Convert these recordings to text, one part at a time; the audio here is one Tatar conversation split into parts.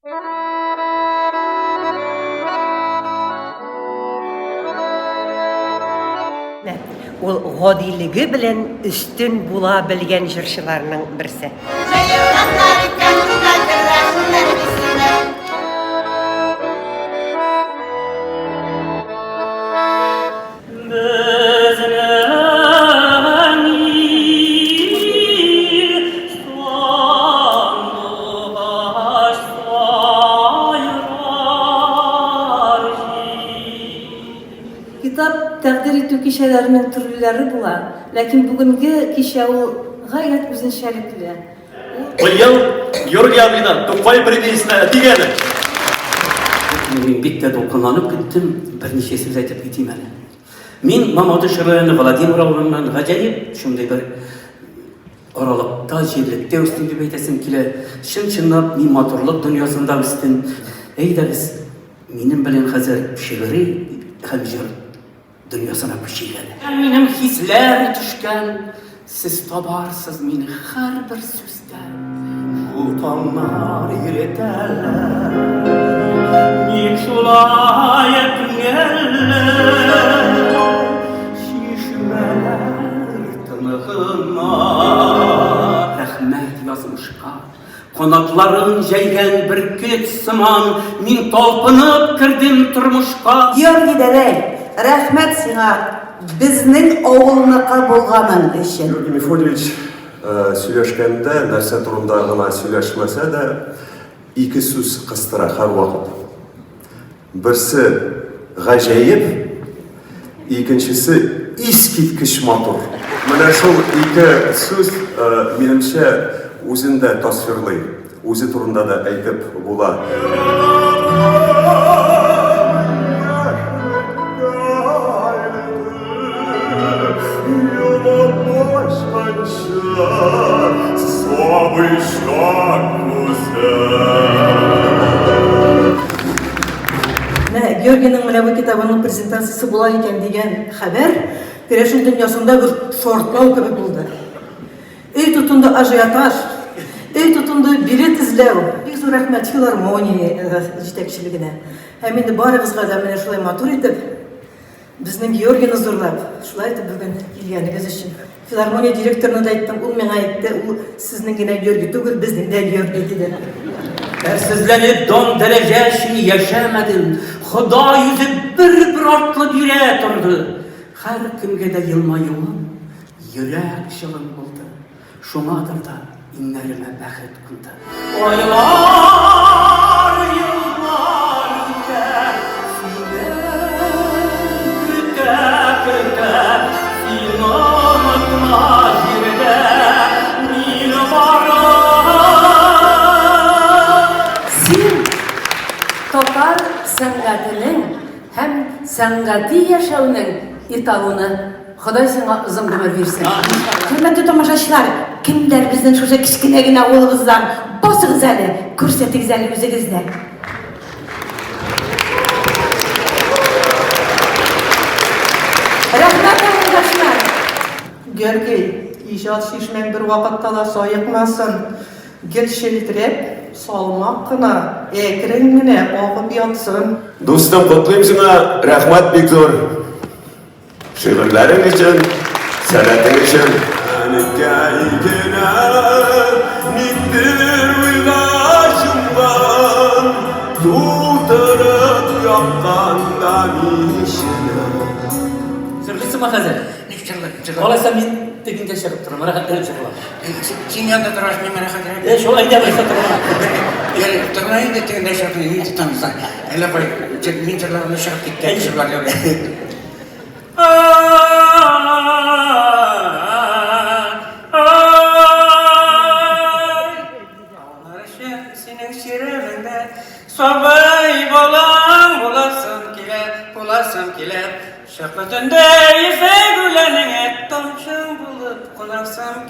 Ул гадилеге белән үстен була белгән җырчыларның берсе. Китап тәкъдир итү кичәләренең төрлеләре була, ләкин бүгенге кичә ул гаять үзенчәлекле. Быел Георгий абыйдан Тукай премиясенә тигәне. Мин бик тә дулкынланып киттем, берничә сүз әйтеп китим әле. Мин Мамадыш районы Владимир авылыннан гаҗәеп шундый бер аралыкта җирлектә үстем дип әйтәсем килә. Чын-чынлап мин матурлык дөньясында үстем. Әйдәгез, минем белән хәзер шигъри һәм җыр дөньясына күчегән. Минем хисләр төшкән, сез табарсыз мине һәрбер сүздә. Утаннар иретәләр, ник шулай күңелләр, шишмәләр тынығына. Рәхмәт язмышка, канатларын җәйгән бөркет сыман, мин талпынып кердем тормышка. Георгий дәдәй, рәхмәт сиңа безнең авылныкы булганың өчен. Георгий Мефодьевич сөйләшкәндә, нәрсә турында гына сөйләшмәсә дә, ике сүз кыстыра һәр вакыт. Берсе гаҗәеп, икенчесе искиткеч матур. Менә шул ике сүз минемчә үзендә тасвирлый, үзе турында да әйтеп була. Георгийның менә бу китабының презентациясы була икән дигән хәбәр Керәшен дөньясында бер шартлау кебек булды. Өй тотынды ажиотаж, өй тотынды билет эзләү. Бик зур рәхмәт филармония җитәкчелегенә. Һәм инде барыгызга да менә шулай матур итеп, безнең Георгийны зурлап, шулай итеп бүген килгәнегез өчен. Филармония директорына да әйттем, ул миңа әйтте, ул сезнең генә Георгий түгел, безнең дә Георгий диде. Әрсізленіп дан дәрәҗә өчен яшәмәдем. Ходай үзе бер артлы бирә торды. Һәр кемгә дә елмаюым, йөрәк чыгым булды. Шуңадыр да иннәремә бәхет кунды. Айлар, еллар үтә, сине көтә, сине онытма җирдә, мин Татар сәнгатенең һәм сәнгати яшәүнең италуны Ходай сиңа озын гомер бирсен. Хөрмәтле тамашачылар, кемдер безнең шушы кичкенә генә улыбыздан басыгыз әле, күрсәтегез әле үзегезне. Рәхмәт тамашачылар. Георгий, иҗат шишмәң бер вакытта да саекмасын. Гел челтерәп, салмак кына, әкрен генә агып ятсын. Дустым, котлыйм сиңа, рәхмәт бик зур. Шигырьләрең өчен, сәләтең өчен. Никтер уйга чумган, тутырып якканда мишне. Сырлысыңмы хәзер? Алайса мин тегендә чыгып торам, рәхәтләнеп чыгам. Син янда тораш, мин рәхәтләнеп. Шулай да булса торам. Торна инде тегендә чыгып, ни тотамыз. Әле бай, мин җырларны чыгып киткән җырлар гәүдә. Синең сирәгендә сабай балаң буласым килә. Шаклы төндә ефәгүләнеңә тамчың булып кунасым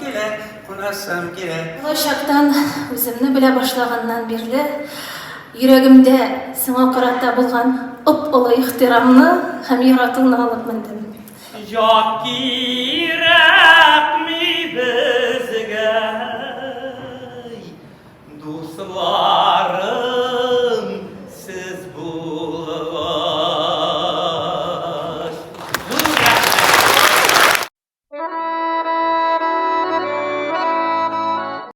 килә. Ул чактан үземне белә башлаганнан бирле йөрәгемдә сиңа карата булган оп-олы ихтирамны һәм яратуны алып мендем. Ят кирәкми безгә, дуслар.